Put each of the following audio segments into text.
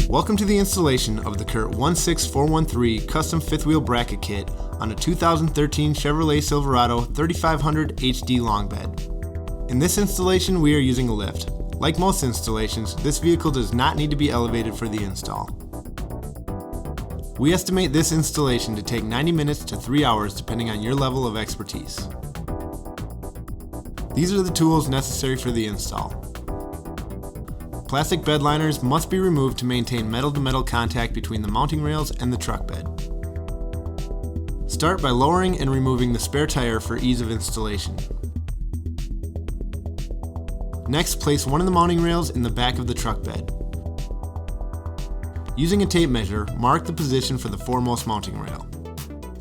Welcome to the installation of the CURT 16413 Custom Fifth Wheel Bracket Kit on a 2013 Chevrolet Silverado 3500 HD long bed. In this installation, we are using a lift. Like most installations, this vehicle does not need to be elevated for the install. We estimate this installation to take 90 minutes to 3 hours depending on your level of expertise. These are the tools necessary for the install. Plastic bed liners must be removed to maintain metal-to-metal contact between the mounting rails and the truck bed. Start by lowering and removing the spare tire for ease of installation. Next, place one of the mounting rails in the back of the truck bed. Using a tape measure, mark the position for the foremost mounting rail.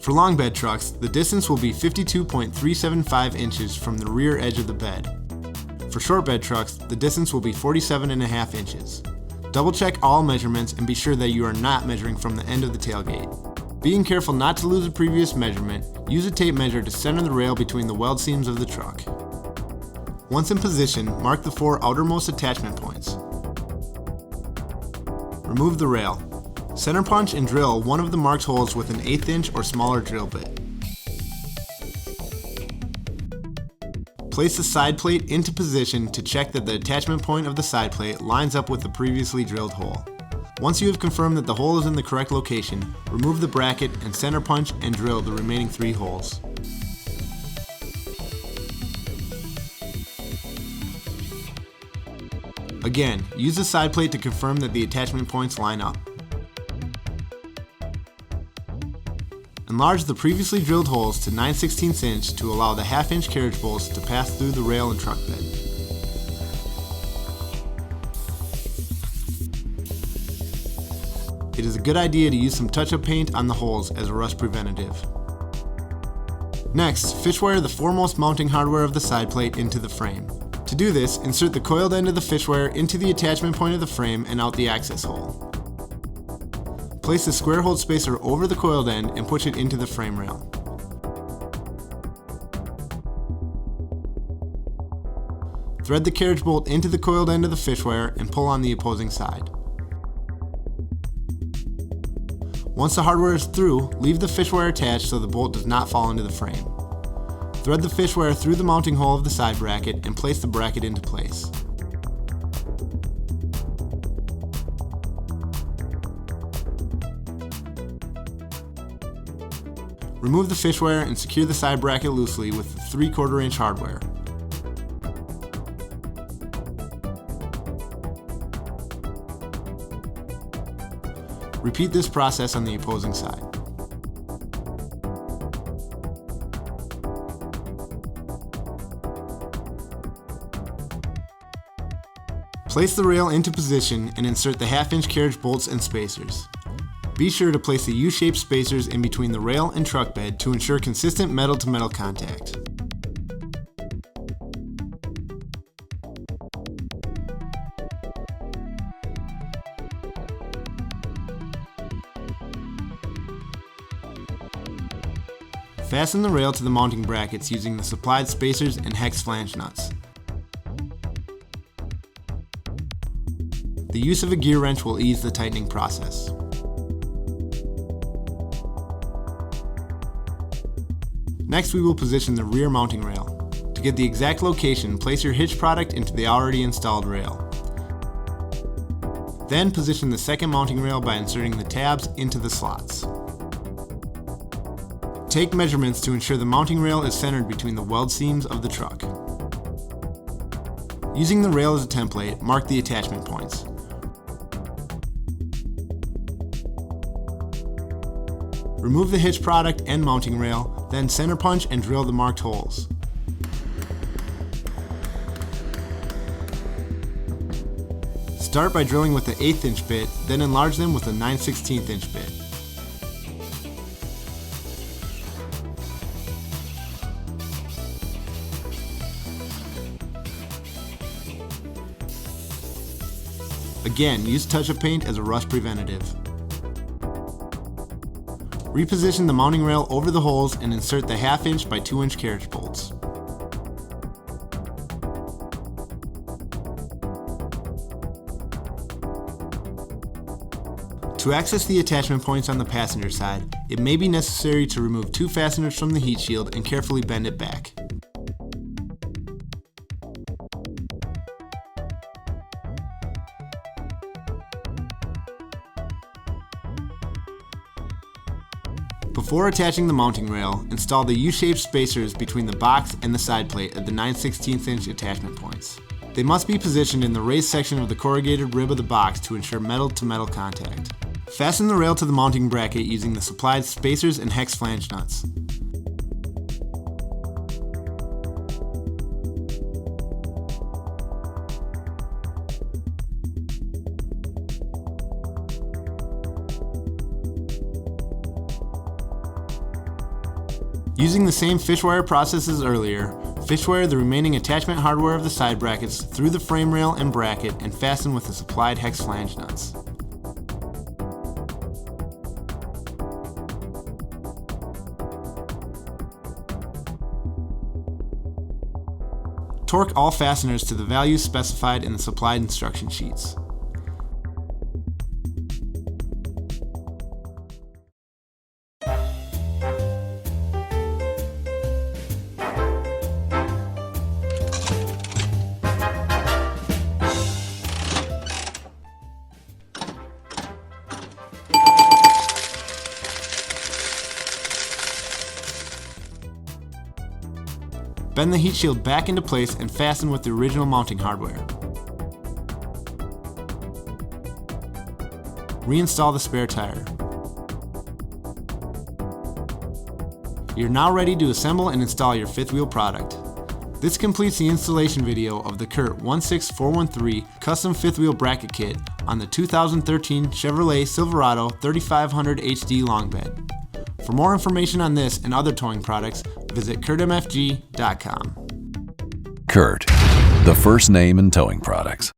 For long bed trucks, the distance will be 52.375 inches from the rear edge of the bed. For short bed trucks, the distance will be 47.5 inches. Double check all measurements and be sure that you are not measuring from the end of the tailgate. Being careful not to lose a previous measurement, use a tape measure to center the rail between the weld seams of the truck. Once in position, mark the 4 outermost attachment points. Remove the rail. Center punch and drill one of the marked holes with an 1/8 inch or smaller drill bit. Place the side plate into position to check that the attachment point of the side plate lines up with the previously drilled hole. Once you have confirmed that the hole is in the correct location, remove the bracket and center punch and drill the remaining 3 holes. Again, use the side plate to confirm that the attachment points line up. Enlarge the previously drilled holes to 9/16 inch to allow the 1/2 inch carriage bolts to pass through the rail and truck bed. It is a good idea to use some touch-up paint on the holes as a rust preventative. Next, fish wire the foremost mounting hardware of the side plate into the frame. To do this, insert the coiled end of the fish wire into the attachment point of the frame and out the access hole. Place the square hold spacer over the coiled end and push it into the frame rail. Thread the carriage bolt into the coiled end of the fish wire and pull on the opposing side. Once the hardware is through, leave the fish wire attached so the bolt does not fall into the frame. Thread the fish wire through the mounting hole of the side bracket and place the bracket into place. Remove the fish wire and secure the side bracket loosely with the 3/4 inch hardware. Repeat this process on the opposing side. Place the rail into position and insert the 1/2 inch carriage bolts and spacers. Be sure to place the U-shaped spacers in between the rail and truck bed to ensure consistent metal-to-metal contact. Fasten the rail to the mounting brackets using the supplied spacers and hex flange nuts. The use of a gear wrench will ease the tightening process. Next, we will position the rear mounting rail. To get the exact location, place your Hitch product into the already installed rail. Then position the second mounting rail by inserting the tabs into the slots. Take measurements to ensure the mounting rail is centered between the weld seams of the truck. Using the rail as a template, mark the attachment points. Remove the hitch product and mounting rail, then center punch and drill the marked holes. Start by drilling with the 1/8 inch bit, then enlarge them with a 9/16 inch bit. Again, use touch-up paint as a rust preventative. Reposition the mounting rail over the holes and insert the 1/2 inch by 2 inch carriage bolts. To access the attachment points on the passenger side, it may be necessary to remove 2 fasteners from the heat shield and carefully bend it back. Before attaching the mounting rail, install the U-shaped spacers between the box and the side plate at the 9/16" attachment points. They must be positioned in the raised section of the corrugated rib of the box to ensure metal-to-metal contact. Fasten the rail to the mounting bracket using the supplied spacers and hex flange nuts. Using the same fishwire process as earlier, fishwire the remaining attachment hardware of the side brackets through the frame rail and bracket and fasten with the supplied hex flange nuts. Torque all fasteners to the values specified in the supplied instruction sheets. Bend the heat shield back into place and fasten with the original mounting hardware. Reinstall the spare tire. You're now ready to assemble and install your fifth wheel product. This completes the installation video of the CURT 16413 custom fifth wheel bracket kit on the 2013 Chevrolet Silverado 3500 HD long bed. For more information on this and other towing products, visit CURTMFG.com. CURT, the first name in towing products.